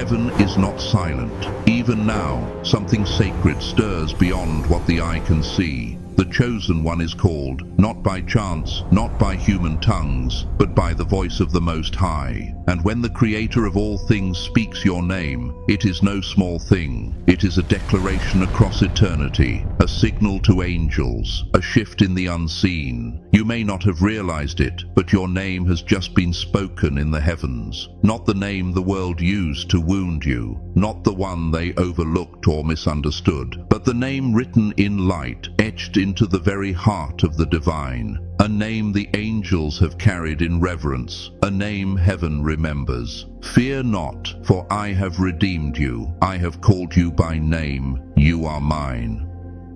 Heaven is not silent. Even now, something sacred stirs beyond what the eye can see. The chosen one is called, not by chance, not by human tongues, but by the voice of the Most High. And when the Creator of all things speaks your name, it is no small thing. It is a declaration across eternity, a signal to angels, a shift in the unseen. You may not have realized it, but your name has just been spoken in the heavens. Not the name the world used to wound you, not the one they overlooked or misunderstood, but the name written in light, etched into the very heart of the divine. A name the angels have carried in reverence, a name heaven remembers. Fear not, for I have redeemed you. I have called you by name. You are mine.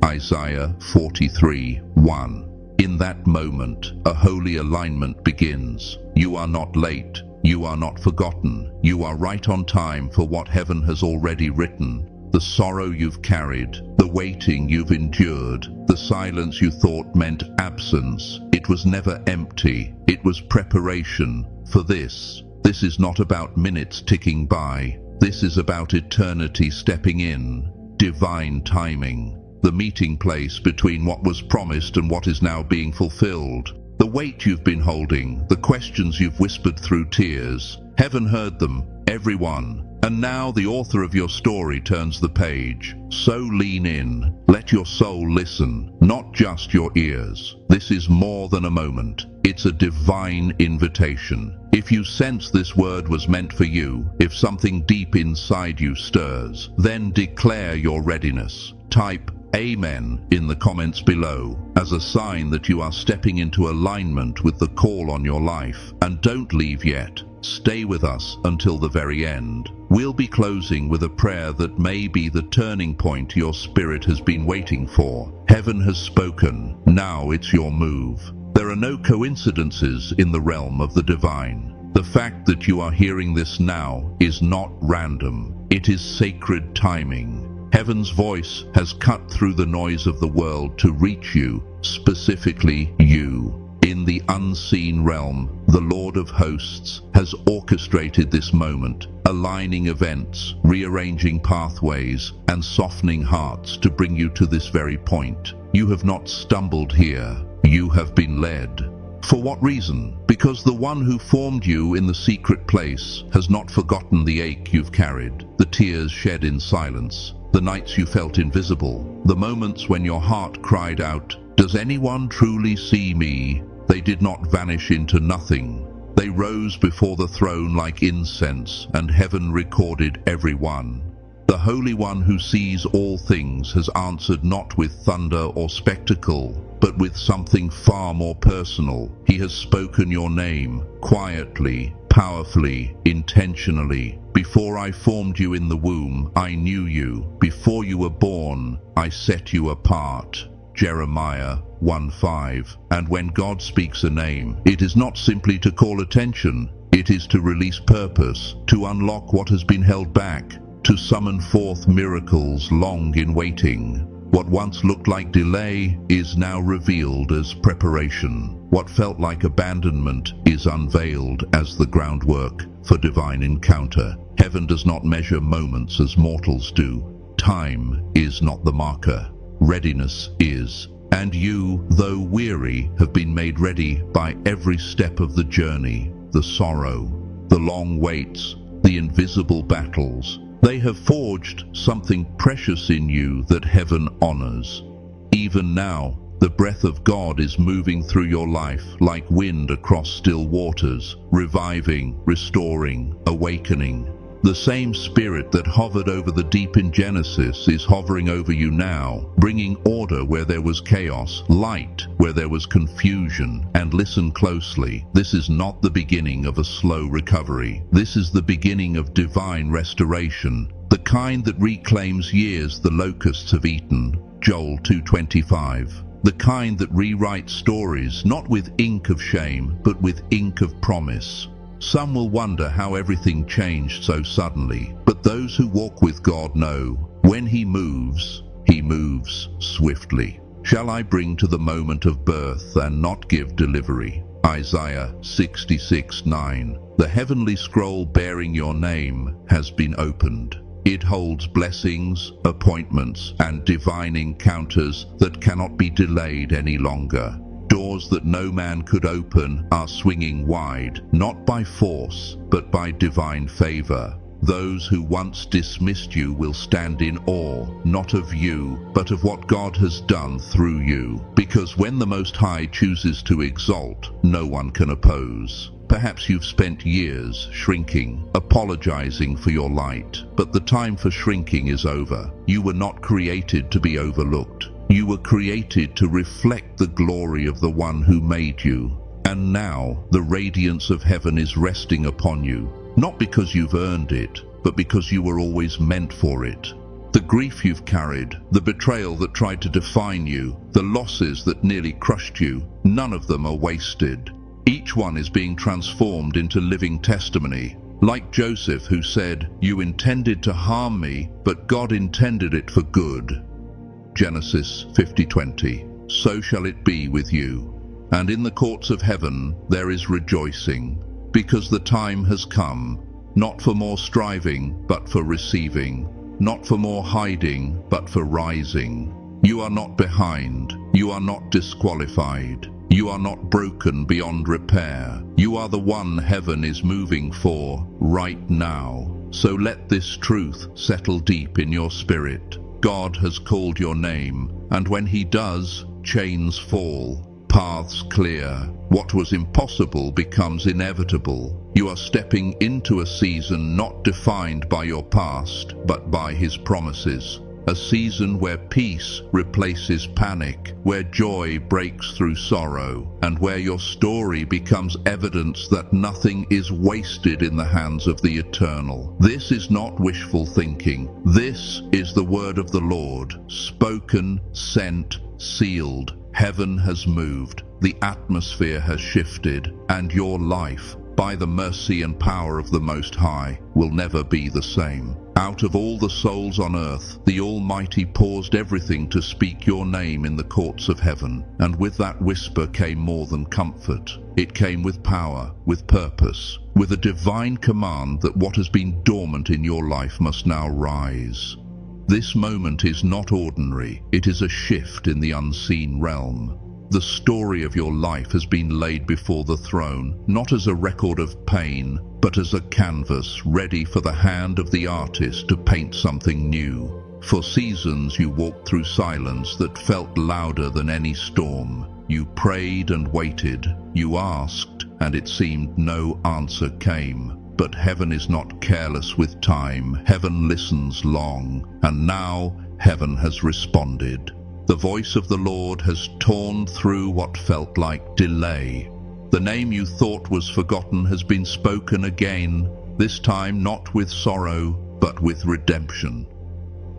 Isaiah 43:1. In that moment, a holy alignment begins. You are not late. You are not forgotten. You are right on time for what heaven has already written. The sorrow you've carried, the waiting you've endured, the silence you thought meant absence, it was never empty. It was preparation for this. This is not about minutes ticking by. This is about eternity stepping in. Divine timing. The meeting place between what was promised and what is now being fulfilled. The weight you've been holding, the questions you've whispered through tears. Heaven heard them, everyone. And now the author of your story turns the page. So lean in. Let your soul listen, not just your ears. This is more than a moment. It's a divine invitation. If you sense this word was meant for you, if something deep inside you stirs, then declare your readiness. Type Amen in the comments below as a sign that you are stepping into alignment with the call on your life. And don't leave yet. Stay with us until the very end. We'll be closing with a prayer that may be the turning point your spirit has been waiting for. Heaven has spoken. Now it's your move. There are no coincidences in the realm of the divine. The fact that you are hearing this now is not random. It is sacred timing. Heaven's voice has cut through the noise of the world to reach you, specifically you. In the unseen realm, the Lord of hosts has orchestrated this moment, aligning events, rearranging pathways, and softening hearts to bring you to this very point. You have not stumbled here. You have been led. For what reason? Because the one who formed you in the secret place has not forgotten the ache you've carried, the tears shed in silence, the nights you felt invisible, the moments when your heart cried out, "Does anyone truly see me?" They did not vanish into nothing. They rose before the throne like incense, and heaven recorded every one. The Holy One who sees all things has answered not with thunder or spectacle, but with something far more personal. He has spoken your name, quietly, powerfully, intentionally. Before I formed you in the womb, I knew you. Before you were born, I set you apart. Jeremiah 1:5. And when God speaks a name, it is not simply to call attention, it is to release purpose, to unlock what has been held back, to summon forth miracles long in waiting. What once looked like delay is now revealed as preparation. What felt like abandonment is unveiled as the groundwork for divine encounter. Heaven does not measure moments as mortals do. Time is not the marker. Readiness is. And you, though weary, have been made ready by every step of the journey, the sorrow, the long waits, the invisible battles. They have forged something precious in you that heaven honors. Even now, the breath of God is moving through your life like wind across still waters, reviving, restoring, awakening. The same spirit that hovered over the deep in Genesis is hovering over you now, bringing order where there was chaos, light where there was confusion. And listen closely, this is not the beginning of a slow recovery. This is the beginning of divine restoration, the kind that reclaims years the locusts have eaten. Joel 2:25. The kind that rewrites stories, not with ink of shame, but with ink of promise. Some will wonder how everything changed so suddenly, but those who walk with God know, when He moves swiftly. Shall I bring to the moment of birth and not give delivery? Isaiah 66:9. The heavenly scroll bearing your name has been opened. It holds blessings, appointments, and divine encounters that cannot be delayed any longer. Doors that no man could open are swinging wide, not by force, but by divine favor. Those who once dismissed you will stand in awe, not of you, but of what God has done through you. Because when the Most High chooses to exalt, no one can oppose. Perhaps you've spent years shrinking, apologizing for your light, but the time for shrinking is over. You were not created to be overlooked. You were created to reflect the glory of the one who made you. And now the radiance of heaven is resting upon you, not because you've earned it, but because you were always meant for it. The grief you've carried, the betrayal that tried to define you, the losses that nearly crushed you, none of them are wasted. Each one is being transformed into living testimony. Like Joseph, who said, "You intended to harm me, but God intended it for good." Genesis 50:20. So shall it be with you. And in the courts of heaven there is rejoicing, because the time has come, not for more striving, but for receiving, not for more hiding, but for rising. You are not behind. You are not disqualified. You are not broken beyond repair. You are the one heaven is moving for right now. So let this truth settle deep in your spirit. God has called your name, and when He does, chains fall, paths clear. What was impossible becomes inevitable. You are stepping into a season not defined by your past, but by His promises. A season where peace replaces panic, where joy breaks through sorrow, and where your story becomes evidence that nothing is wasted in the hands of the eternal. This is not wishful thinking. This is the word of the Lord, spoken, sent, sealed. Heaven has moved, the atmosphere has shifted, and your life, by the mercy and power of the Most High, will never be the same. Out of all the souls on earth, the Almighty paused everything to speak your name in the courts of heaven, and with that whisper came more than comfort. It came with power, with purpose, with a divine command that what has been dormant in your life must now rise. This moment is not ordinary, it is a shift in the unseen realm. The story of your life has been laid before the throne, not as a record of pain, but as a canvas ready for the hand of the artist to paint something new. For seasons you walked through silence that felt louder than any storm. You prayed and waited, you asked, and it seemed no answer came. But heaven is not careless with time. Heaven listens long, and now heaven has responded. The voice of the Lord has torn through what felt like delay. The name you thought was forgotten has been spoken again, this time not with sorrow, but with redemption.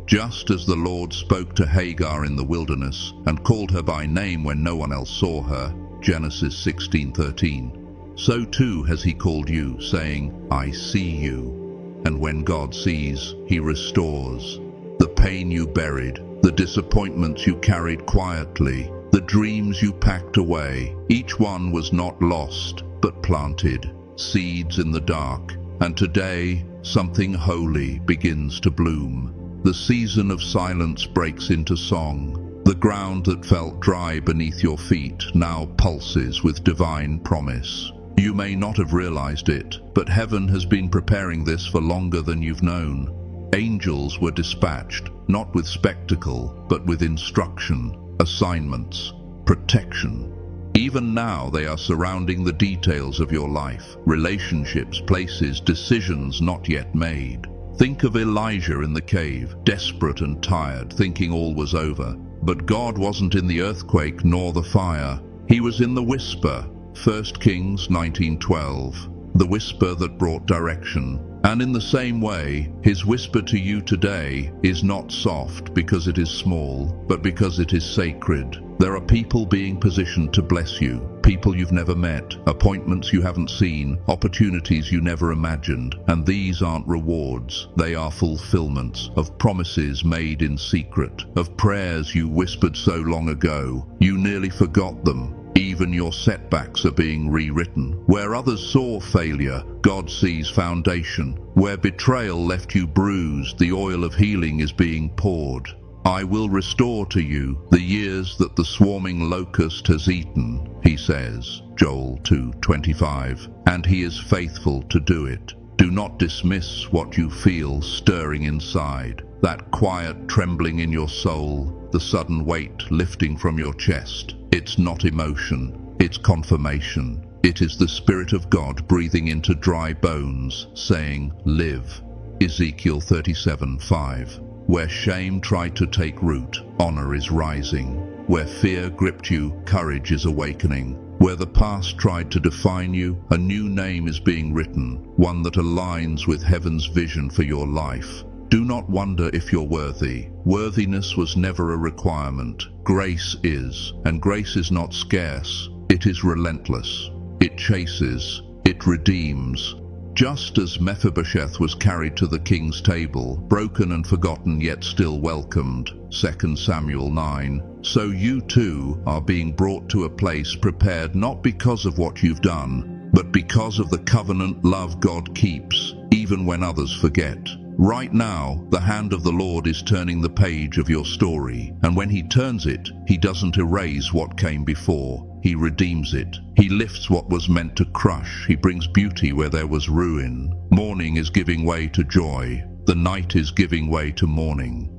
Just as the Lord spoke to Hagar in the wilderness and called her by name when no one else saw her, Genesis 16:13, so too has He called you, saying, "I see you." And when God sees, He restores. The pain you buried, the disappointments you carried quietly, the dreams you packed away, each one was not lost, but planted, seeds in the dark. And today, something holy begins to bloom. The season of silence breaks into song. The ground that felt dry beneath your feet now pulses with divine promise. You may not have realized it, but heaven has been preparing this for longer than you've known. Angels were dispatched, not with spectacle, but with instruction, assignments, protection. Even now they are surrounding the details of your life, relationships, places, decisions not yet made. Think of Elijah in the cave, desperate and tired, thinking all was over. But God wasn't in the earthquake nor the fire. He was in the whisper. 1 Kings 19:12. The whisper that brought direction. And in the same way, His whisper to you today is not soft because it is small, but because it is sacred. There are people being positioned to bless you, people you've never met, appointments you haven't seen, opportunities you never imagined. And these aren't rewards, they are fulfillments of promises made in secret, of prayers you whispered so long ago, you nearly forgot them. Even your setbacks are being rewritten. Where others saw failure, God sees foundation. Where betrayal left you bruised, the oil of healing is being poured. I will restore to you the years that the swarming locust has eaten, he says, Joel 2:25, and he is faithful to do it. Do not dismiss what you feel stirring inside, that quiet trembling in your soul, the sudden weight lifting from your chest. It's not emotion, it's confirmation. It is the Spirit of God breathing into dry bones, saying, live. Ezekiel 37:5. Where shame tried to take root, honor is rising. Where fear gripped you, courage is awakening. Where the past tried to define you, a new name is being written, one that aligns with heaven's vision for your life. Do not wonder if you're worthy. Worthiness was never a requirement. Grace is, and grace is not scarce. It is relentless. It chases. It redeems. Just as Mephibosheth was carried to the king's table, broken and forgotten yet still welcomed, 2 Samuel 9, so you too are being brought to a place prepared not because of what you've done, but because of the covenant love God keeps, even when others forget. Right now, the hand of the Lord is turning the page of your story, and when he turns it, he doesn't erase what came before. He redeems it. He lifts what was meant to crush. He brings beauty where there was ruin. Morning is giving way to joy. The night is giving way to morning.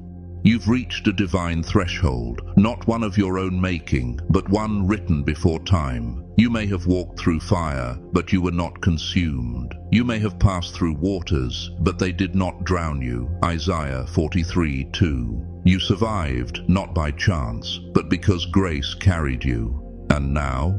You've reached a divine threshold, not one of your own making, but one written before time. You may have walked through fire, but you were not consumed. You may have passed through waters, but they did not drown you. Isaiah 43:2. You survived, not by chance, but because grace carried you. And now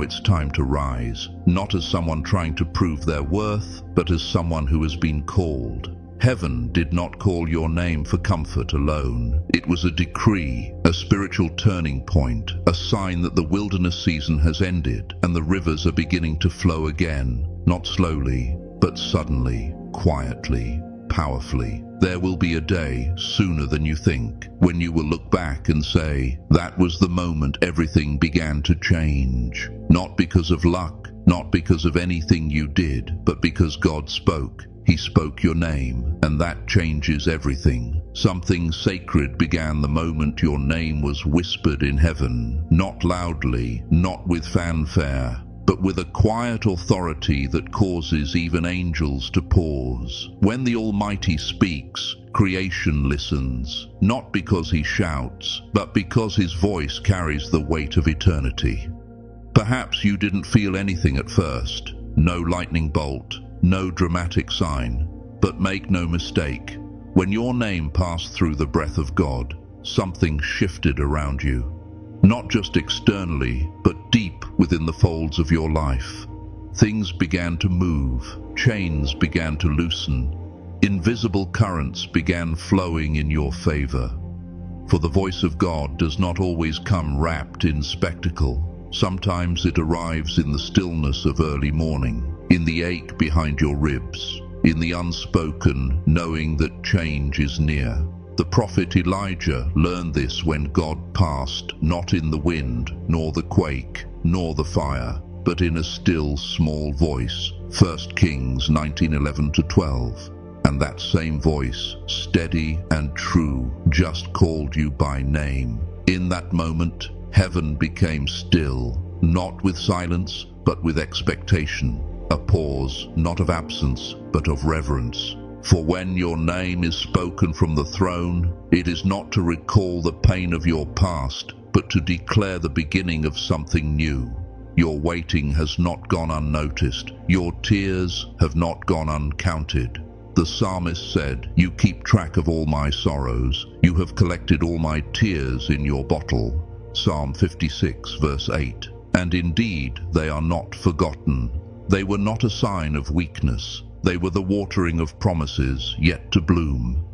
it's time to rise, not as someone trying to prove their worth, but as someone who has been called. Heaven did not call your name for comfort alone. It was a decree, a spiritual turning point, a sign that the wilderness season has ended and the rivers are beginning to flow again, not slowly, but suddenly, quietly, powerfully. There will be a day, sooner than you think, when you will look back and say, that was the moment everything began to change. Not because of luck, not because of anything you did, but because God spoke. He spoke your name, and that changes everything. Something sacred began the moment your name was whispered in heaven, not loudly, not with fanfare, but with a quiet authority that causes even angels to pause. When the Almighty speaks, creation listens, not because he shouts, but because his voice carries the weight of eternity. Perhaps you didn't feel anything at first, no lightning bolt, no dramatic sign, but make no mistake, when your name passed through the breath of God, something shifted around you. Not just externally, but deep within the folds of your life. Things began to move, chains began to loosen, invisible currents began flowing in your favor. For the voice of God does not always come wrapped in spectacle. Sometimes it arrives in the stillness of early morning, in the ache behind your ribs, in the unspoken knowing that change is near. The prophet Elijah learned this when God passed, not in the wind, nor the quake, nor the fire, but in a still small voice. 1 Kings 19:11-12. And that same voice, steady and true, just called you by name. In that moment, heaven became still, not with silence, but with expectation. A pause, not of absence, but of reverence. For when your name is spoken from the throne, it is not to recall the pain of your past, but to declare the beginning of something new. Your waiting has not gone unnoticed. Your tears have not gone uncounted. The psalmist said, "You keep track of all my sorrows. You have collected all my tears in your bottle." Psalm 56, verse 8. And indeed, they are not forgotten. They were not a sign of weakness. They were the watering of promises yet to bloom.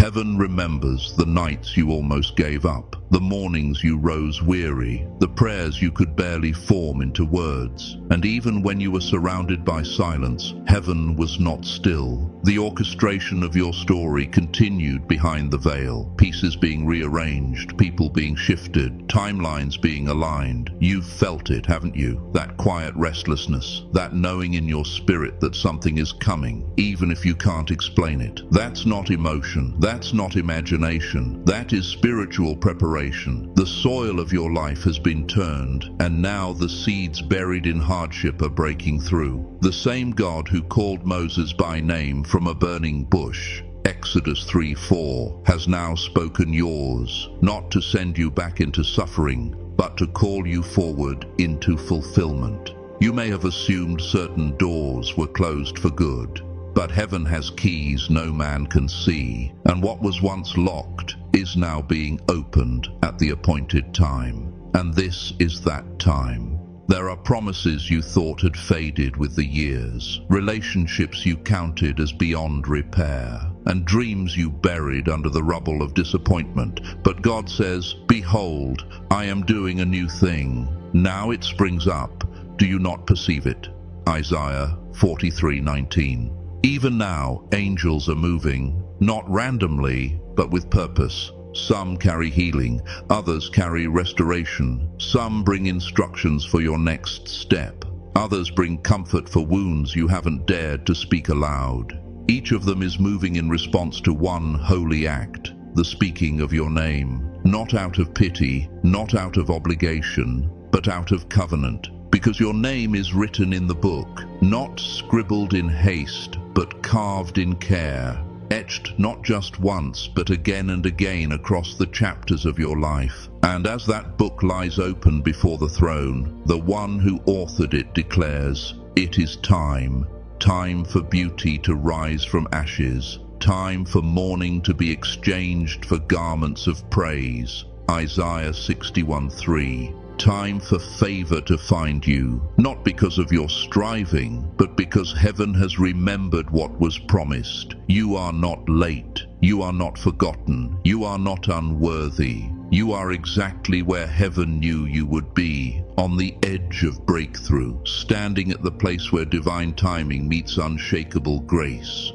Heaven remembers the nights you almost gave up, the mornings you rose weary, the prayers you could barely form into words. And even when you were surrounded by silence, heaven was not still. The orchestration of your story continued behind the veil, pieces being rearranged, people being shifted, timelines being aligned. You've felt it, haven't you? That quiet restlessness, that knowing in your spirit that something is coming, even if you can't explain it. That's not emotion, that's not imagination, that is spiritual preparation. The soil of your life has been turned, and now the seeds buried in hardship are breaking through. The same God who called Moses by name from a burning bush, Exodus 3:4, has now spoken yours, not to send you back into suffering, but to call you forward into fulfillment. You may have assumed certain doors were closed for good, but heaven has keys no man can see, and what was once locked is now being opened at the appointed time. And this is that time. There are promises you thought had faded with the years, relationships you counted as beyond repair, and dreams you buried under the rubble of disappointment. But God says, "Behold, I am doing a new thing. Now it springs up. Do you not perceive it?" Isaiah 43:19. Even now, angels are moving, not randomly, but with purpose. Some carry healing, others carry restoration. Some bring instructions for your next step. Others bring comfort for wounds you haven't dared to speak aloud. Each of them is moving in response to one holy act, the speaking of your name, not out of pity, not out of obligation, but out of covenant. Because your name is written in the book, not scribbled in haste, but carved in care, etched not just once, but again and again across the chapters of your life. And as that book lies open before the throne, the one who authored it declares, "It is time, time for beauty to rise from ashes, time for mourning to be exchanged for garments of praise." Isaiah 61:3. Time for favor to find you, not because of your striving, but because heaven has remembered what was promised. You are not late. You are not forgotten. You are not unworthy. You are exactly where heaven knew you would be, on the edge of breakthrough, standing at the place where divine timing meets unshakable grace.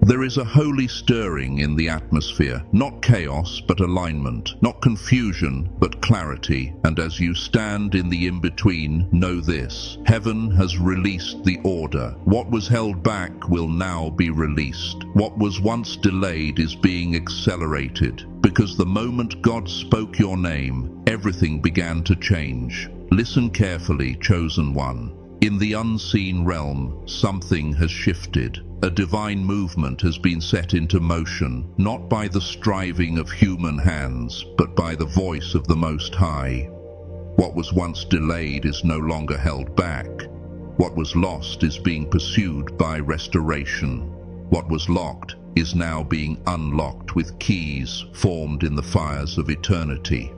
There is a holy stirring in the atmosphere, not chaos but alignment, not confusion but clarity. And as you stand in the in-between, know this: heaven has released the order. What was held back will now be released. What was once delayed is being accelerated, because the moment God spoke your name, everything began to change. Listen carefully, chosen one. In the unseen realm, something has shifted. A divine movement has been set into motion, not by the striving of human hands, but by the voice of the Most High. What was once delayed is no longer held back. What was lost is being pursued by restoration. What was locked is now being unlocked with keys formed in the fires of eternity.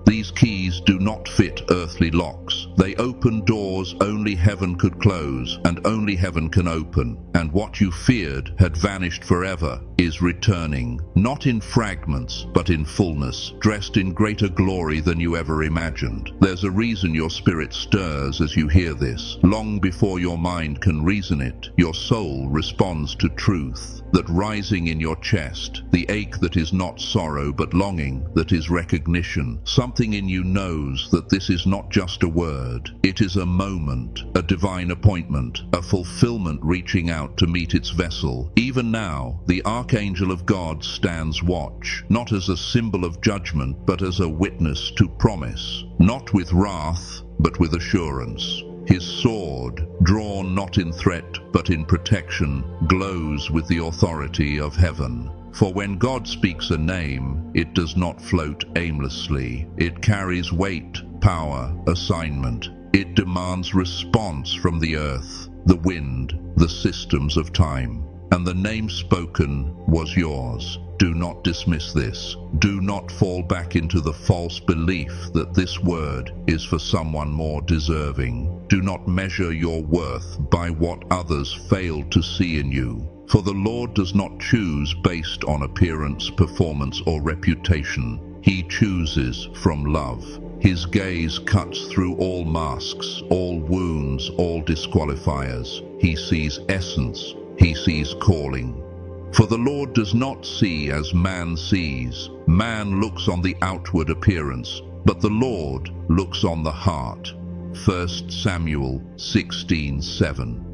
These keys do not fit earthly locks. They open doors only heaven could close, and only heaven can open. And what you feared had vanished forever is returning, not in fragments, but in fullness, dressed in greater glory than you ever imagined. There's a reason your spirit stirs as you hear this. Long before your mind can reason it, your soul responds to truth, that rising in your chest, the ache that is not sorrow but longing, that is recognition. Something in you knows that this is not just a word. It is a moment, a divine appointment, a fulfillment reaching out to meet its vessel. Even now, the Archangel of God stands watch, not as a symbol of judgment, but as a witness to promise, not with wrath, but with assurance. His sword, drawn not in threat, but in protection, glows with the authority of heaven. For when God speaks a name, it does not float aimlessly. It carries weight, power, assignment. It demands response from the earth, the wind, the systems of time. And the name spoken was yours. Do not dismiss this. Do not fall back into the false belief that this word is for someone more deserving. Do not measure your worth by what others failed to see in you. For the Lord does not choose based on appearance, performance, or reputation. He chooses from love. His gaze cuts through all masks, all wounds, all disqualifiers. He sees essence. He sees calling. For the Lord does not see as man sees. Man looks on the outward appearance, but the Lord looks on the heart. 1 Samuel 16:7.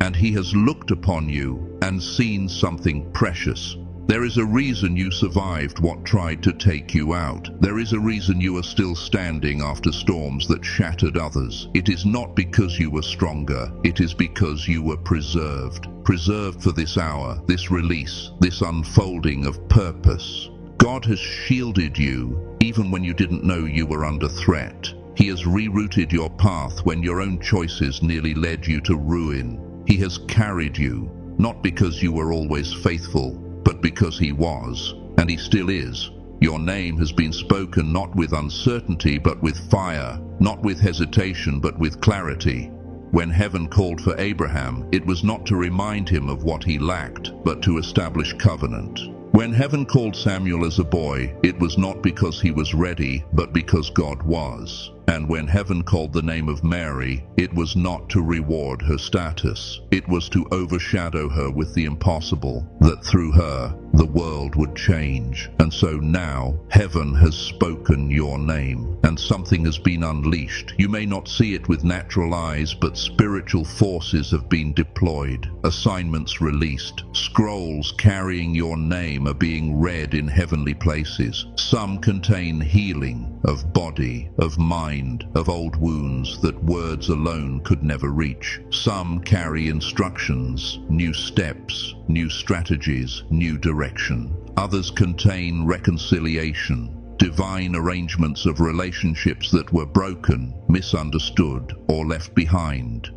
And he has looked upon you and seen something precious. There is a reason you survived what tried to take you out. There is a reason you are still standing after storms that shattered others. It is not because you were stronger. It is because you were preserved. Preserved for this hour, this release, this unfolding of purpose. God has shielded you even when you didn't know you were under threat. He has rerouted your path when your own choices nearly led you to ruin. He has carried you, not because you were always faithful, but because he was, and he still is. Your name has been spoken not with uncertainty, but with fire, not with hesitation, but with clarity. When heaven called for Abraham, it was not to remind him of what he lacked, but to establish covenant. When heaven called Samuel as a boy, it was not because he was ready, but because God was. And when heaven called the name of Mary, it was not to reward her status. It was to overshadow her with the impossible, that through her, the world would change. And so now, heaven has spoken your name, and something has been unleashed. You may not see it with natural eyes, but spiritual forces have been deployed, assignments released. Scrolls carrying your name are being read in heavenly places. Some contain healing of body, of mind, of old wounds that words alone could never reach. Some carry instructions, new steps, new strategies, new direction. Others contain reconciliation, divine arrangements of relationships that were broken, misunderstood, or left behind.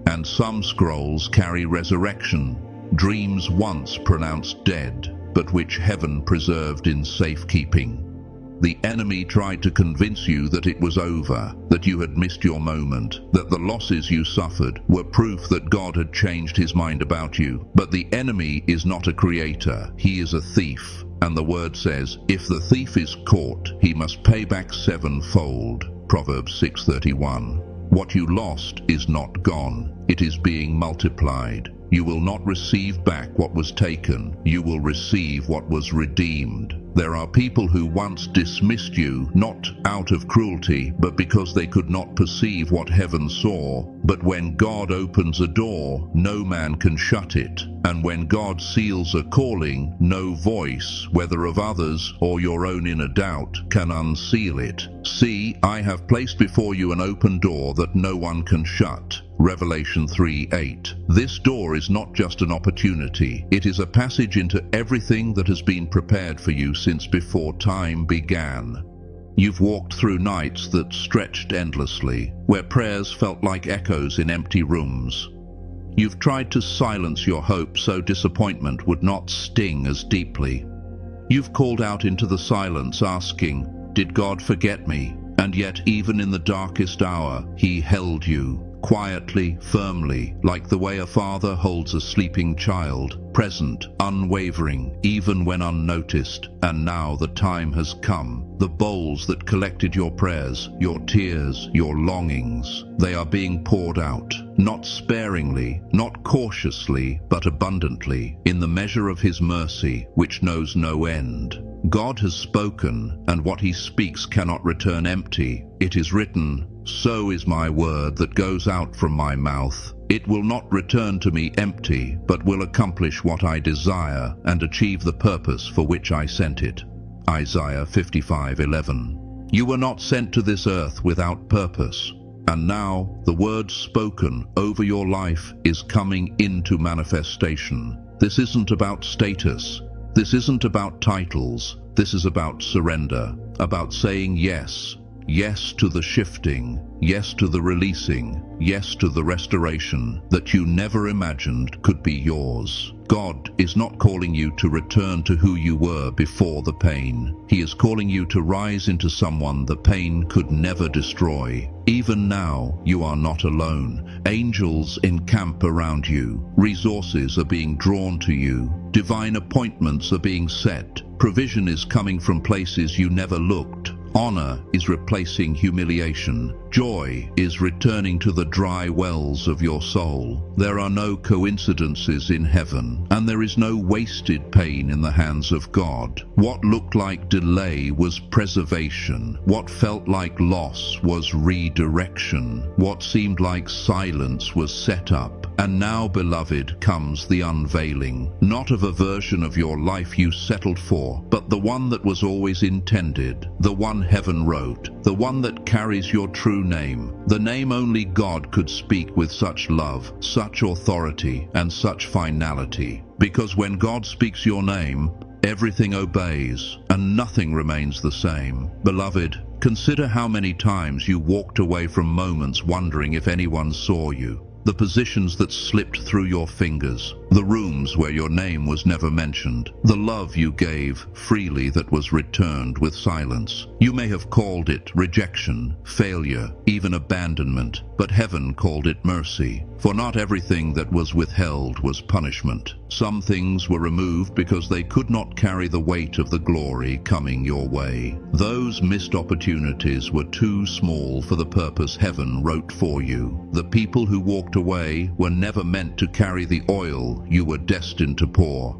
And some scrolls carry resurrection, dreams once pronounced dead, but which heaven preserved in safekeeping. The enemy tried to convince you that it was over, that you had missed your moment, that the losses you suffered were proof that God had changed his mind about you. But the enemy is not a creator, he is a thief. And the word says, if the thief is caught, he must pay back sevenfold. Proverbs 6:31. What you lost is not gone, it is being multiplied. You will not receive back what was taken, you will receive what was redeemed. There are people who once dismissed you, not out of cruelty, but because they could not perceive what heaven saw. But when God opens a door, no man can shut it. And when God seals a calling, no voice, whether of others or your own inner doubt, can unseal it. See, I have placed before you an open door that no one can shut. Revelation 3:8. This door is not just an opportunity, it is a passage into everything that has been prepared for you since before time began. You've walked through nights that stretched endlessly, where prayers felt like echoes in empty rooms. You've tried to silence your hope so disappointment would not sting as deeply. You've called out into the silence asking, did God forget me? And yet even in the darkest hour, he held you. Quietly, firmly, like the way a father holds a sleeping child, present, unwavering, even when unnoticed. And now the time has come. The bowls that collected your prayers, your tears, your longings, they are being poured out, not sparingly, not cautiously, but abundantly, in the measure of his mercy, which knows no end. God has spoken, and what he speaks cannot return empty. It is written, so is my word that goes out from my mouth. It will not return to me empty, but will accomplish what I desire and achieve the purpose for which I sent it. Isaiah 55:11. You were not sent to this earth without purpose. And now the word spoken over your life is coming into manifestation. This isn't about status. This isn't about titles. This is about surrender, about saying yes. yes to the shifting, yes to the releasing, yes to the restoration that you never imagined could be yours. God is not calling you to return to who you were before the pain. He is calling you to rise into someone the pain could never destroy. Even now, you are not alone. Angels encamp around you. Resources are being drawn to you. Divine appointments are being set. Provision is coming from places you never looked. Honor is replacing humiliation. Joy is returning to the dry wells of your soul. There are no coincidences in heaven, and there is no wasted pain in the hands of God. What looked like delay was preservation. What felt like loss was redirection. What seemed like silence was set up. And now, beloved, comes the unveiling, not of a version of your life you settled for, but the one that was always intended, the one heaven wrote, the one that carries your true name, the name only God could speak with such love, such authority, and such finality. Because when God speaks your name, everything obeys, and nothing remains the same. Beloved, consider how many times you walked away from moments wondering if anyone saw you. The positions that slipped through your fingers, the rooms where your name was never mentioned, the love you gave freely that was returned with silence. You may have called it rejection, failure, even abandonment, but heaven called it mercy. For not everything that was withheld was punishment. Some things were removed because they could not carry the weight of the glory coming your way. Those missed opportunities were too small for the purpose heaven wrote for you. The people who walked away were never meant to carry the oil you were destined to pour.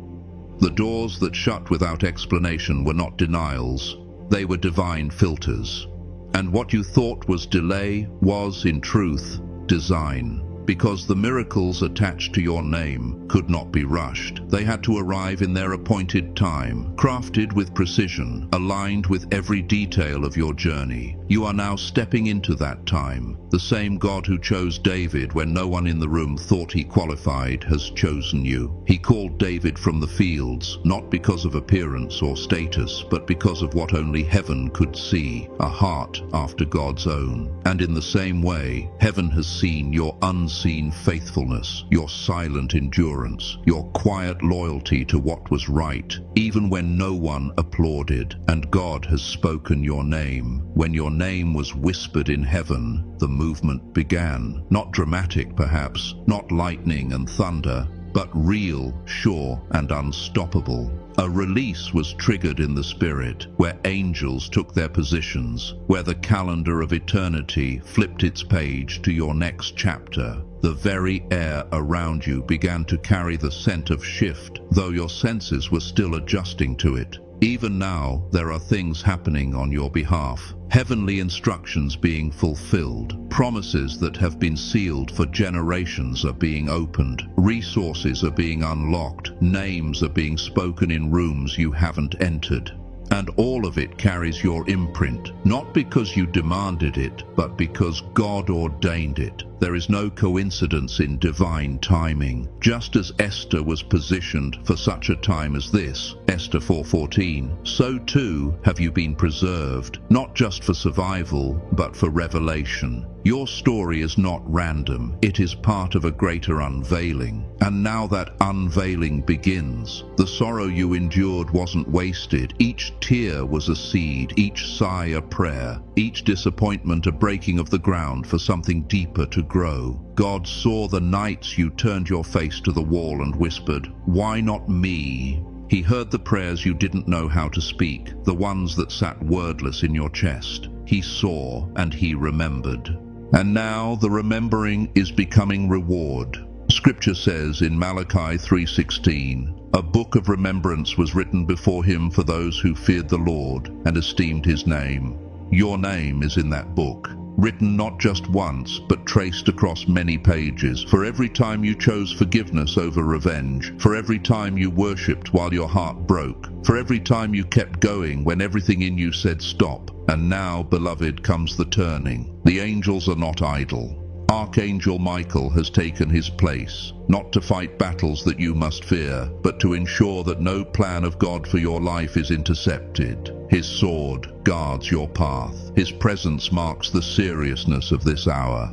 The doors that shut without explanation were not denials. They were divine filters. And what you thought was delay was, in truth, design. Because the miracles attached to your name could not be rushed. They had to arrive in their appointed time, crafted with precision, aligned with every detail of your journey. You are now stepping into that time. The same God who chose David when no one in the room thought he qualified has chosen you. He called David from the fields, not because of appearance or status, but because of what only heaven could see, a heart after God's own. And in the same way, heaven has seen your unseen faithfulness, your silent endurance, your quiet loyalty to what was right, even when no one applauded. And God has spoken your name. When your name was whispered in heaven, the movement began. Not dramatic, perhaps, not lightning and thunder, but real, sure, and unstoppable. A release was triggered in the spirit, where angels took their positions, where the calendar of eternity flipped its page to your next chapter. The very air around you began to carry the scent of shift, though your senses were still adjusting to it. Even now, there are things happening on your behalf. Heavenly instructions being fulfilled. Promises that have been sealed for generations are being opened. Resources are being unlocked. Names are being spoken in rooms you haven't entered. And all of it carries your imprint, not because you demanded it, but because God ordained it. There is no coincidence in divine timing. Just as Esther was positioned for such a time as this, Esther 4:14, so too have you been preserved, not just for survival, but for revelation. Your story is not random, it is part of a greater unveiling. And now that unveiling begins. The sorrow you endured wasn't wasted. Each tear was a seed, each sigh a prayer, each disappointment a breaking of the ground for something deeper to grow. God saw the nights you turned your face to the wall and whispered, "Why not me?" He heard the prayers you didn't know how to speak, the ones that sat wordless in your chest. He saw and he remembered. And now the remembering is becoming reward. Scripture says in Malachi 3:16, "A book of remembrance was written before him for those who feared the Lord and esteemed his name." Your name is in that book, written not just once, but traced across many pages. For every time you chose forgiveness over revenge, for every time you worshipped while your heart broke, for every time you kept going when everything in you said stop. And now, beloved, comes the turning. The angels are not idle. Archangel Michael has taken his place, not to fight battles that you must fear, but to ensure that no plan of God for your life is intercepted. His sword guards your path. His presence marks the seriousness of this hour.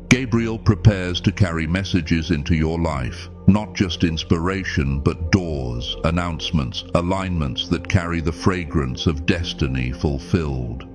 Gabriel prepares to carry messages into your life, not just inspiration, but doors, announcements, alignments that carry the fragrance of destiny fulfilled.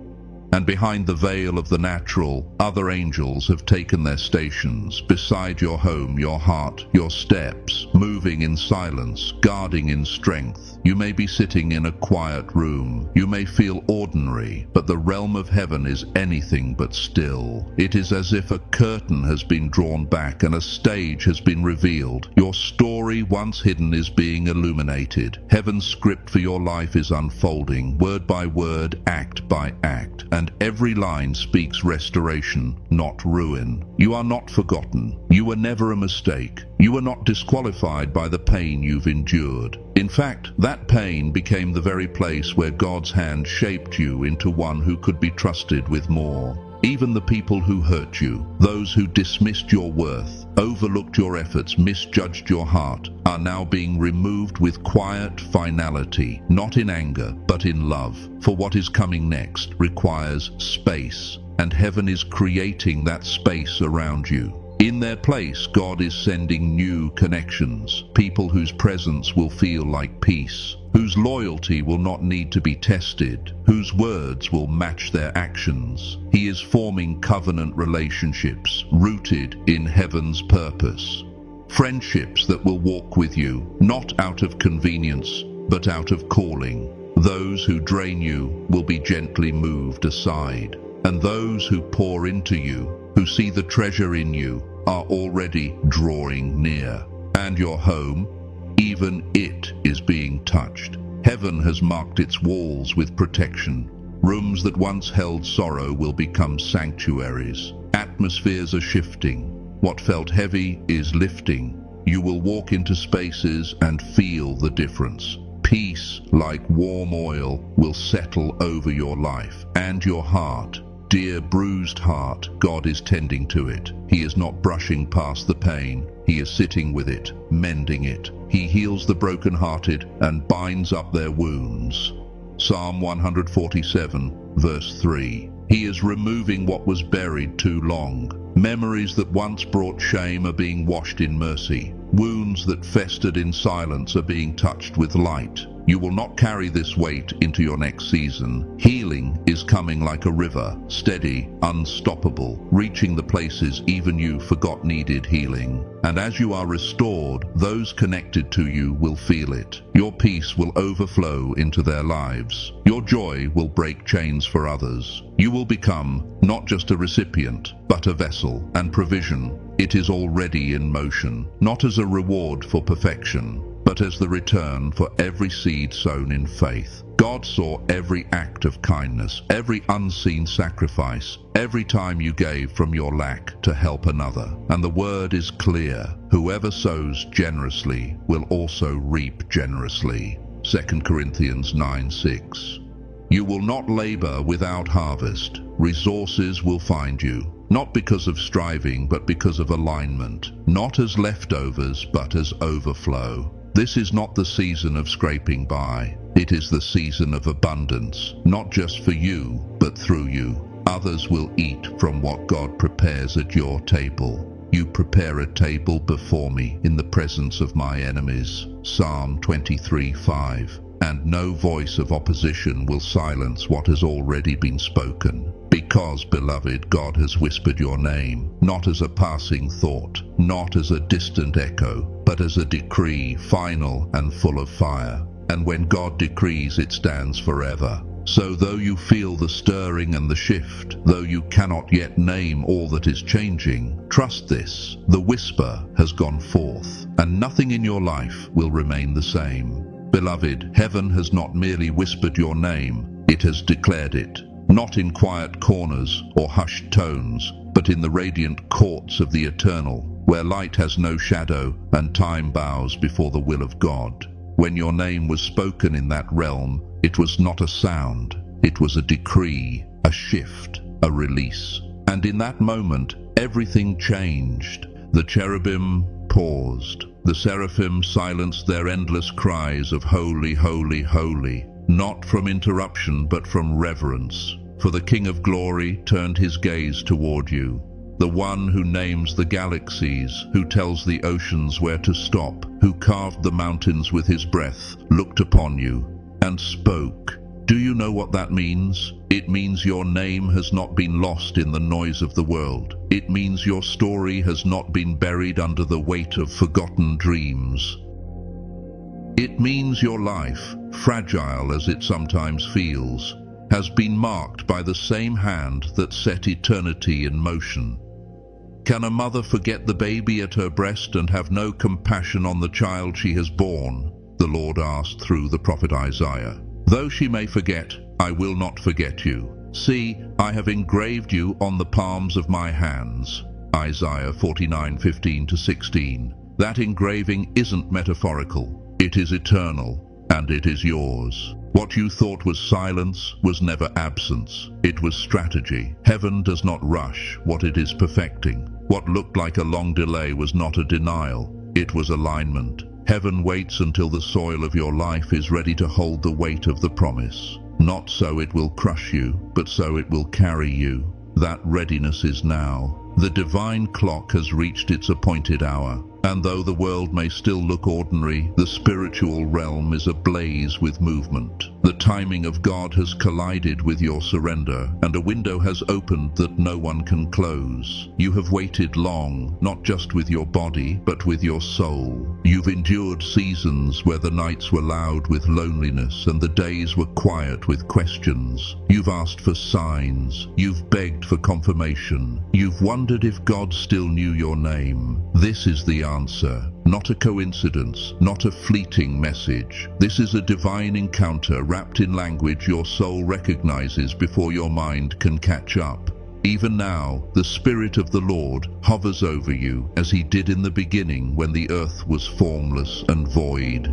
And behind the veil of the natural, other angels have taken their stations beside your home, your heart, your steps, moving in silence, guarding in strength. You may be sitting in a quiet room. You may feel ordinary, but the realm of heaven is anything but still. It is as if a curtain has been drawn back and a stage has been revealed. Your story, once hidden, is being illuminated. Heaven's script for your life is unfolding, word by word, act by act. And every line speaks restoration, not ruin. You are not forgotten. You were never a mistake. You were not disqualified by the pain you've endured. In fact, that pain became the very place where God's hand shaped you into one who could be trusted with more. Even the people who hurt you, those who dismissed your worth, overlooked your efforts, misjudged your heart, are now being removed with quiet finality, not in anger, but in love. For what is coming next requires space, and heaven is creating that space around you. In their place, God is sending new connections, people whose presence will feel like peace, whose loyalty will not need to be tested, whose words will match their actions. He is forming covenant relationships rooted in heaven's purpose. Friendships that will walk with you, not out of convenience, but out of calling. Those who drain you will be gently moved aside, and those who pour into you, who see the treasure in you, are already drawing near. And your home, even it is being touched. Heaven has marked its walls with protection. Rooms that once held sorrow will become sanctuaries. Atmospheres are shifting. What felt heavy is lifting. You will walk into spaces and feel the difference. Peace, like warm oil, will settle over your life and your heart. Dear bruised heart, God is tending to it. He is not brushing past the pain. He is sitting with it, mending it. He heals the brokenhearted and binds up their wounds. Psalm 147, verse 3. He is removing what was buried too long. Memories that once brought shame are being washed in mercy. Wounds that festered in silence are being touched with light. You will not carry this weight into your next season. Healing is coming like a river, steady, unstoppable, reaching the places even you forgot needed healing. And as you are restored, those connected to you will feel it. Your peace will overflow into their lives. Your joy will break chains for others. You will become not just a recipient, but a vessel, and provision. It is already in motion, not as a reward for perfection, but as the return for every seed sown in faith. God saw every act of kindness, every unseen sacrifice, every time you gave from your lack to help another. And the word is clear: whoever sows generously will also reap generously. 2 Corinthians 9:6. You will not labor without harvest. Resources will find you, not because of striving, but because of alignment. Not as leftovers, but as overflow. This is not the season of scraping by. It is the season of abundance, not just for you, but through you. Others will eat from what God prepares at your table. You prepare a table before me in the presence of my enemies. Psalm 23:5. And no voice of opposition will silence what has already been spoken. Because, beloved, God has whispered your name, not as a passing thought, not as a distant echo, but as a decree, final and full of fire. And when God decrees, it stands forever. So though you feel the stirring and the shift, though you cannot yet name all that is changing, trust this: the whisper has gone forth, and nothing in your life will remain the same. Beloved, heaven has not merely whispered your name, it has declared it. Not in quiet corners or hushed tones, but in the radiant courts of the eternal, where light has no shadow and time bows before the will of God. When your name was spoken in that realm, it was not a sound, it was a decree, a shift, a release. And in that moment, everything changed. The cherubim paused. The seraphim silenced their endless cries of holy, holy, holy, not from interruption but from reverence. For the King of Glory turned his gaze toward you, the one who names the galaxies, who tells the oceans where to stop, who carved the mountains with his breath, looked upon you and spoke. Do you know what that means? It means your name has not been lost in the noise of the world. It means your story has not been buried under the weight of forgotten dreams. It means your life, fragile as it sometimes feels, has been marked by the same hand that set eternity in motion. Can a mother forget the baby at her breast and have no compassion on the child she has borne? The Lord asked through the prophet Isaiah. Though she may forget, I will not forget you. See, I have engraved you on the palms of my hands. Isaiah 49:15-16. That engraving isn't metaphorical. It is eternal, and it is yours. What you thought was silence was never absence. It was strategy. Heaven does not rush what it is perfecting. What looked like a long delay was not a denial. It was alignment. Heaven waits until the soil of your life is ready to hold the weight of the promise. Not so it will crush you, but so it will carry you. That readiness is now. The divine clock has reached its appointed hour. And though the world may still look ordinary, the spiritual realm is ablaze with movement. The timing of God has collided with your surrender, and a window has opened that no one can close. You have waited long, not just with your body, but with your soul. You've endured seasons where the nights were loud with loneliness and the days were quiet with questions. You've asked for signs. You've begged for confirmation. You've wondered if God still knew your name. This is the answer. Not a coincidence, not a fleeting message. This is a divine encounter wrapped in language your soul recognizes before your mind can catch up. Even now, the Spirit of the Lord hovers over you as he did in the beginning when the earth was formless and void.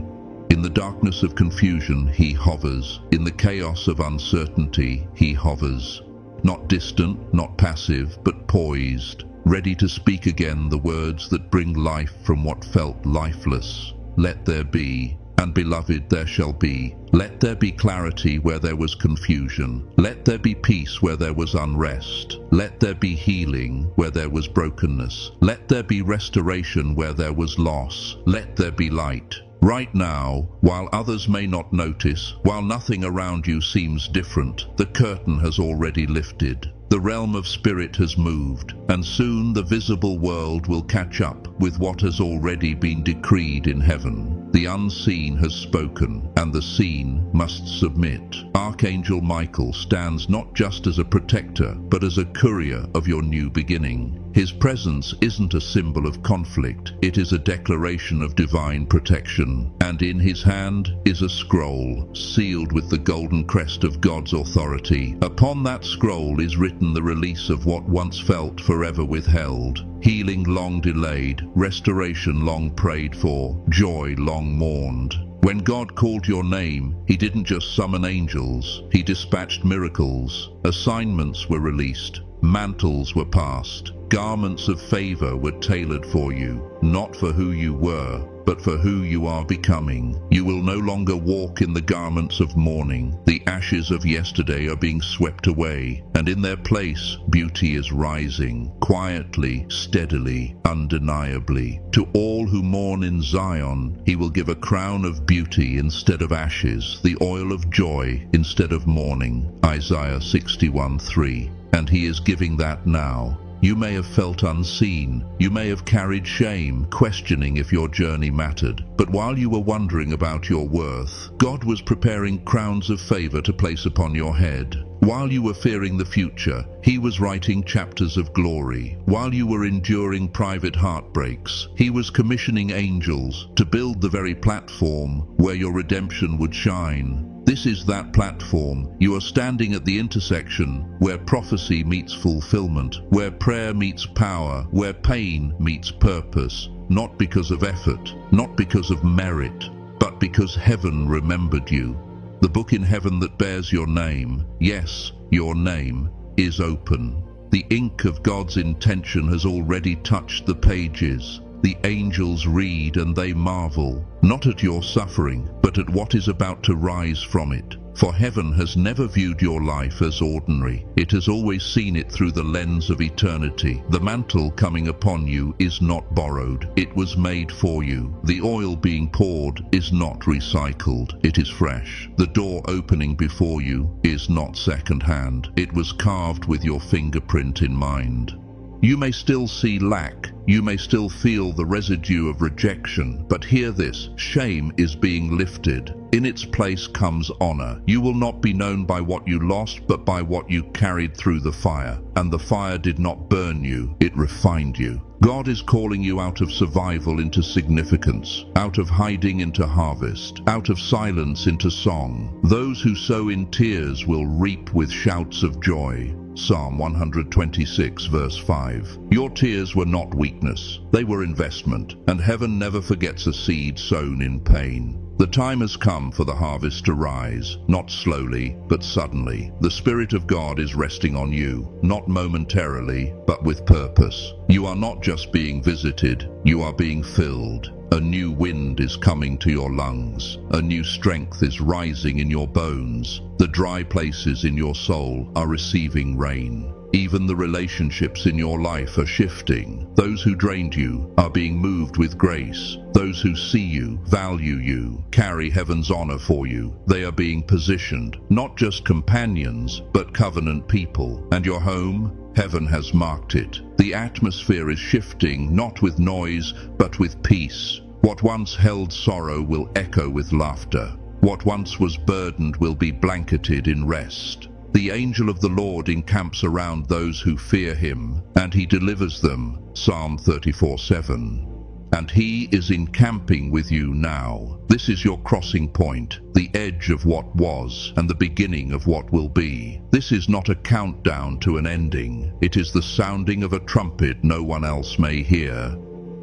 In the darkness of confusion, he hovers. In the chaos of uncertainty, he hovers. Not distant, not passive, but poised, ready to speak again the words that bring life from what felt lifeless. Let there be, and beloved, there shall be. Let there be clarity where there was confusion. Let there be peace where there was unrest. Let there be healing where there was brokenness. Let there be restoration where there was loss. Let there be light. Right now, while others may not notice, while nothing around you seems different, the curtain has already lifted. The realm of spirit has moved, and soon the visible world will catch up with what has already been decreed in heaven. The unseen has spoken, and the seen must submit. Archangel Michael stands not just as a protector, but as a courier of your new beginning. His presence isn't a symbol of conflict, it is a declaration of divine protection. And in his hand is a scroll, sealed with the golden crest of God's authority. Upon that scroll is written the release of what once felt forever withheld, healing long delayed, restoration long prayed for, joy long mourned. When God called your name, he didn't just summon angels, he dispatched miracles. Assignments were released, mantles were passed, garments of favor were tailored for you, not for who you were, but for who you are becoming. You will no longer walk in the garments of mourning. The ashes of yesterday are being swept away, and in their place, beauty is rising, quietly, steadily, undeniably. To all who mourn in Zion, he will give a crown of beauty instead of ashes, the oil of joy instead of mourning. Isaiah 61:3. And he is giving that now. You may have felt unseen, you may have carried shame, questioning if your journey mattered. But while you were wondering about your worth, God was preparing crowns of favor to place upon your head. While you were fearing the future, he was writing chapters of glory. While you were enduring private heartbreaks, he was commissioning angels to build the very platform where your redemption would shine. This is that platform. You are standing at the intersection where prophecy meets fulfillment, where prayer meets power, where pain meets purpose, not because of effort, not because of merit, but because heaven remembered you. The book in heaven that bears your name, yes, your name, is open. The ink of God's intention has already touched the pages. The angels read and they marvel, not at your suffering, but at what is about to rise from it. For heaven has never viewed your life as ordinary. It has always seen it through the lens of eternity. The mantle coming upon you is not borrowed. It was made for you. The oil being poured is not recycled. It is fresh. The door opening before you is not second-hand. It was carved with your fingerprint in mind. You may still see lack, you may still feel the residue of rejection, but hear this: shame is being lifted. In its place comes honor. You will not be known by what you lost, but by what you carried through the fire. And the fire did not burn you, it refined you. God is calling you out of survival into significance, out of hiding into harvest, out of silence into song. Those who sow in tears will reap with shouts of joy. Psalm 126 verse 5. Your tears were not weakness, they were investment, and heaven never forgets a seed sown in pain. The time has come for the harvest to rise, not slowly, but suddenly. The Spirit of God is resting on you, not momentarily, but with purpose. You are not just being visited, you are being filled. A new wind is coming to your lungs. A new strength is rising in your bones. The dry places in your soul are receiving rain. Even the relationships in your life are shifting. Those who drained you are being moved with grace. Those who see you, value you, carry heaven's honor for you. They are being positioned, not just companions, but covenant people. And your home? Heaven has marked it. The atmosphere is shifting, not with noise, but with peace. What once held sorrow will echo with laughter. What once was burdened will be blanketed in rest. The angel of the Lord encamps around those who fear him, and he delivers them. Psalm 34:7. And he is encamping with you now. This is your crossing point, the edge of what was and the beginning of what will be. This is not a countdown to an ending. It is the sounding of a trumpet no one else may hear,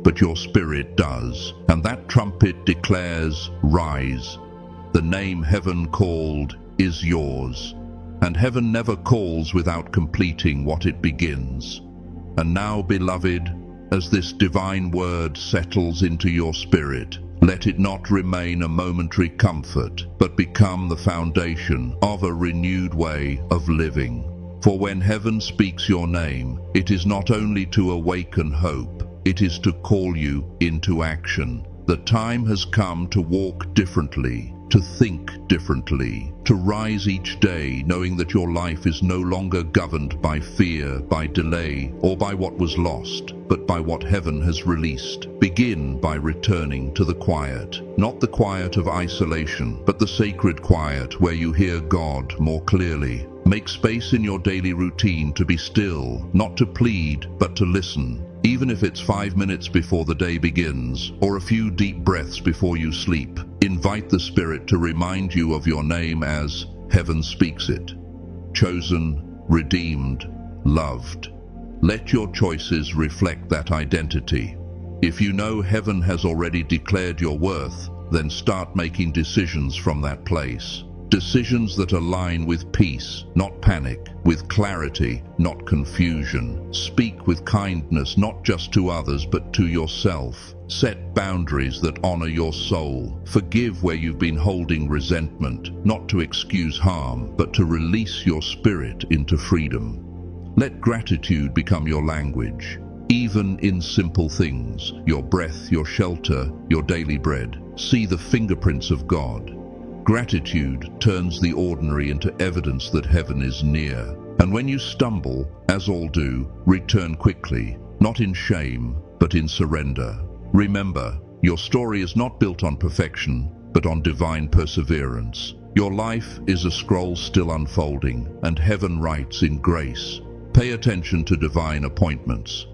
but your spirit does. And that trumpet declares, rise. The name heaven called is yours. And heaven never calls without completing what it begins. And now, beloved, as this divine word settles into your spirit, let it not remain a momentary comfort, but become the foundation of a renewed way of living. For when heaven speaks your name, it is not only to awaken hope, it is to call you into action. The time has come to walk differently, to think differently, to rise each day knowing that your life is no longer governed by fear, by delay, or by what was lost, but by what heaven has released. Begin by returning to the quiet, not the quiet of isolation, but the sacred quiet where you hear God more clearly. Make space in your daily routine to be still, not to plead, but to listen. Even if it's 5 minutes before the day begins, or a few deep breaths before you sleep, invite the Spirit to remind you of your name as heaven speaks it. Chosen, redeemed, loved. Let your choices reflect that identity. If you know heaven has already declared your worth, then start making decisions from that place. Decisions that align with peace, not panic, with clarity, not confusion. Speak with kindness, not just to others, but to yourself. Set boundaries that honor your soul. Forgive where you've been holding resentment, not to excuse harm, but to release your spirit into freedom. Let gratitude become your language, even in simple things, your breath, your shelter, your daily bread. See the fingerprints of God. Gratitude turns the ordinary into evidence that heaven is near. And when you stumble, as all do, return quickly, not in shame, but in surrender. Remember, your story is not built on perfection, but on divine perseverance. Your life is a scroll still unfolding, and heaven writes in grace. Pay attention to divine appointments.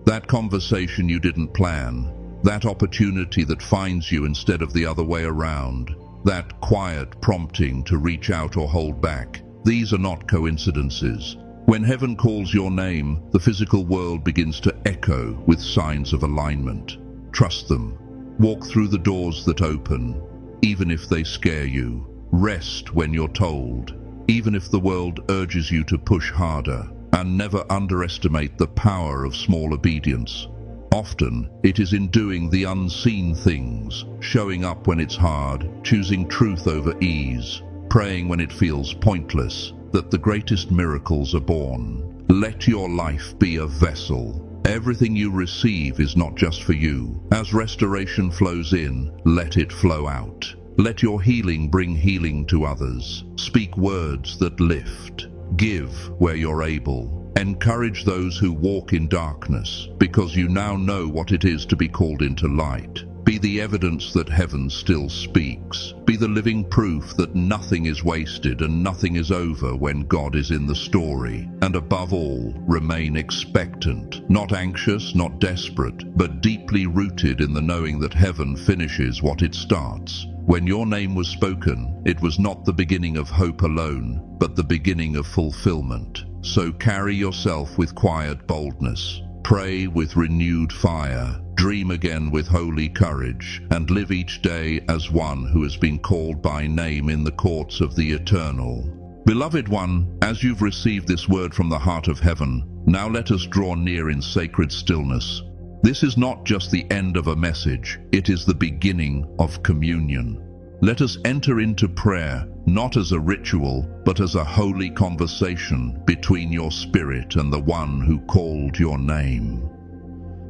That conversation you didn't plan, that opportunity that finds you instead of the other way around, that quiet prompting to reach out or hold back. These are not coincidences. When heaven calls your name, the physical world begins to echo with signs of alignment. Trust them. Walk through the doors that open, even if they scare you. Rest when you're told, even if the world urges you to push harder. And never underestimate the power of small obedience. Often, it is in doing the unseen things, showing up when it's hard, choosing truth over ease, praying when it feels pointless, that the greatest miracles are born. Let your life be a vessel. Everything you receive is not just for you. As restoration flows in, let it flow out. Let your healing bring healing to others. Speak words that lift. Give where you're able. Encourage those who walk in darkness, because you now know what it is to be called into light. Be the evidence that heaven still speaks. Be the living proof that nothing is wasted and nothing is over when God is in the story. And above all, remain expectant, not anxious, not desperate, but deeply rooted in the knowing that heaven finishes what it starts. When your name was spoken, it was not the beginning of hope alone, but the beginning of fulfillment. So carry yourself with quiet boldness. Pray with renewed fire. Dream again with holy courage, and live each day as one who has been called by name in the courts of the eternal. Beloved one, as you've received this word from the heart of heaven, now let us draw near in sacred stillness. This is not just the end of a message, it is the beginning of communion. Let us enter into prayer, not as a ritual, but as a holy conversation between your spirit and the one who called your name.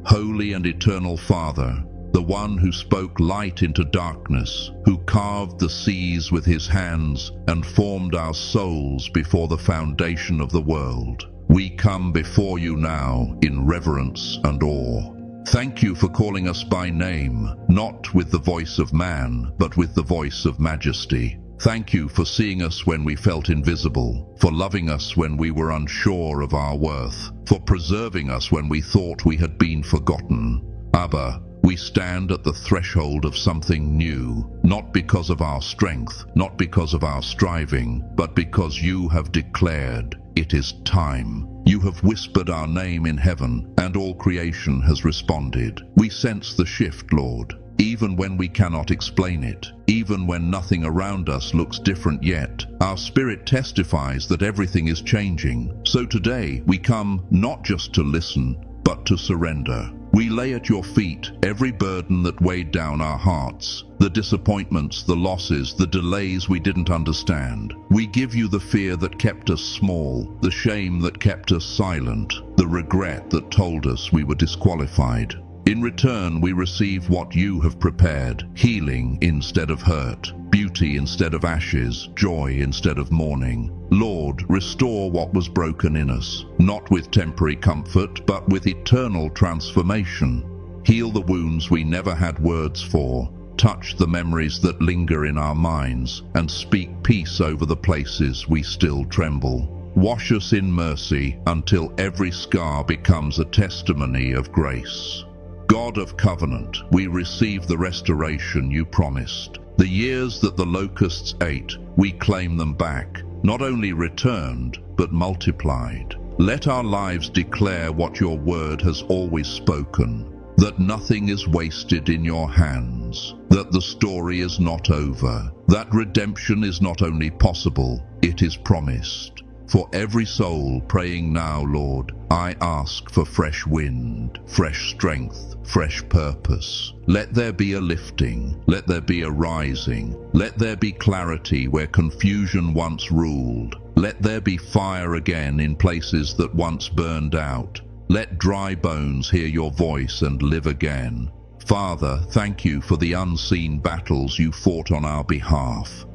Holy and eternal Father, the one who spoke light into darkness, who carved the seas with his hands and formed our souls before the foundation of the world, we come before you now in reverence and awe. Thank you for calling us by name, not with the voice of man, but with the voice of majesty. Thank you for seeing us when we felt invisible, for loving us when we were unsure of our worth, for preserving us when we thought we had been forgotten. Abba, we stand at the threshold of something new, not because of our strength, not because of our striving, but because you have declared, it is time. You have whispered our name in heaven, and all creation has responded. We sense the shift, Lord. Even when we cannot explain it, even when nothing around us looks different yet, our spirit testifies that everything is changing. So today we come not just to listen, but to surrender. We lay at your feet every burden that weighed down our hearts, the disappointments, the losses, the delays we didn't understand. We give you the fear that kept us small, the shame that kept us silent, the regret that told us we were disqualified. In return, we receive what you have prepared: healing instead of hurt, beauty instead of ashes, joy instead of mourning. Lord, restore what was broken in us, not with temporary comfort, but with eternal transformation. Heal the wounds we never had words for, touch the memories that linger in our minds, and speak peace over the places we still tremble. Wash us in mercy until every scar becomes a testimony of grace. God of covenant, we receive the restoration you promised. The years that the locusts ate, we claim them back, not only returned, but multiplied. Let our lives declare what your word has always spoken, that nothing is wasted in your hands, that the story is not over, that redemption is not only possible, it is promised. For every soul praying now, Lord, I ask for fresh wind, fresh strength, fresh purpose. Let there be a lifting, let there be a rising, let there be clarity where confusion once ruled. Let there be fire again in places that once burned out. Let dry bones hear your voice and live again. Father, thank you for the unseen battles you fought on our behalf,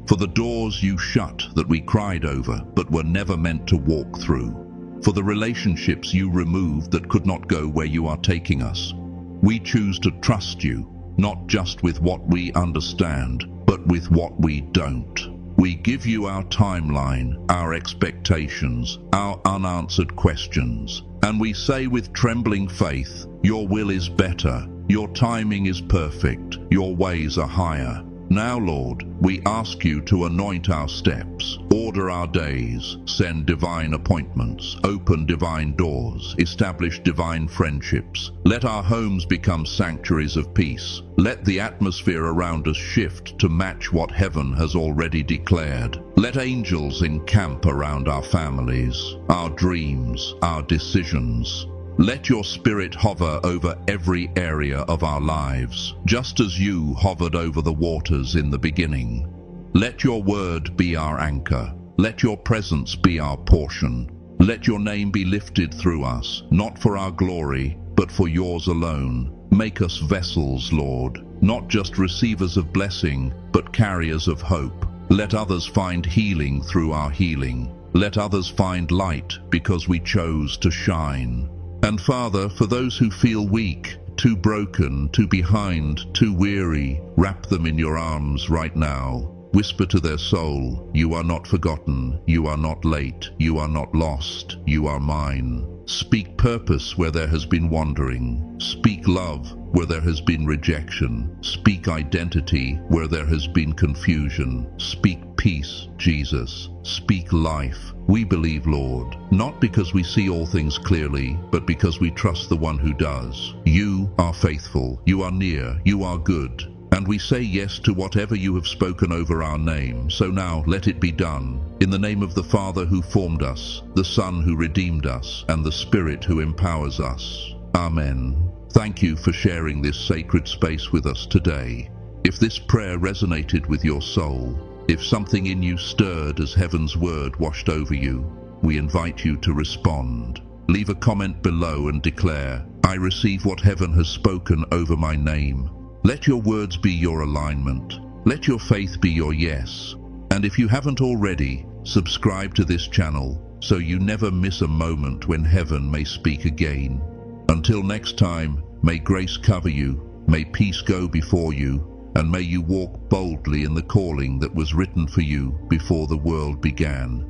for the doors you shut that we cried over but were never meant to walk through, for the relationships you removed that could not go where you are taking us. We choose to trust you, not just with what we understand, but with what we don't. We give you our timeline, our expectations, our unanswered questions, and we say with trembling faith, your will is better, your timing is perfect, your ways are higher. Now, Lord, we ask you to anoint our steps, order our days, send divine appointments, open divine doors, establish divine friendships. Let our homes become sanctuaries of peace. Let the atmosphere around us shift to match what heaven has already declared. Let angels encamp around our families, our dreams, our decisions. Let your spirit hover over every area of our lives, just as you hovered over the waters in the beginning. Let your word be our anchor. Let your presence be our portion. Let your name be lifted through us, not for our glory, but for yours alone. Make us vessels, Lord, not just receivers of blessing, but carriers of hope. Let others find healing through our healing. Let others find light because we chose to shine. And Father, for those who feel weak, too broken, too behind, too weary, wrap them in your arms right now. Whisper to their soul, you are not forgotten, you are not late, you are not lost, you are mine. Speak purpose where there has been wandering. Speak love where there has been rejection. Speak identity where there has been confusion. Speak peace, Jesus. Speak life. We believe, Lord, not because we see all things clearly, but because we trust the one who does. You are faithful, you are near, you are good. And we say yes to whatever you have spoken over our name. So now let it be done. In the name of the Father who formed us, the Son who redeemed us, and the Spirit who empowers us. Amen. Thank you for sharing this sacred space with us today. If this prayer resonated with your soul, if something in you stirred as heaven's word washed over you, we invite you to respond. Leave a comment below and declare, I receive what heaven has spoken over my name. Let your words be your alignment. Let your faith be your yes. And if you haven't already, subscribe to this channel so you never miss a moment when heaven may speak again. Until next time, may grace cover you, may peace go before you, and may you walk boldly in the calling that was written for you before the world began.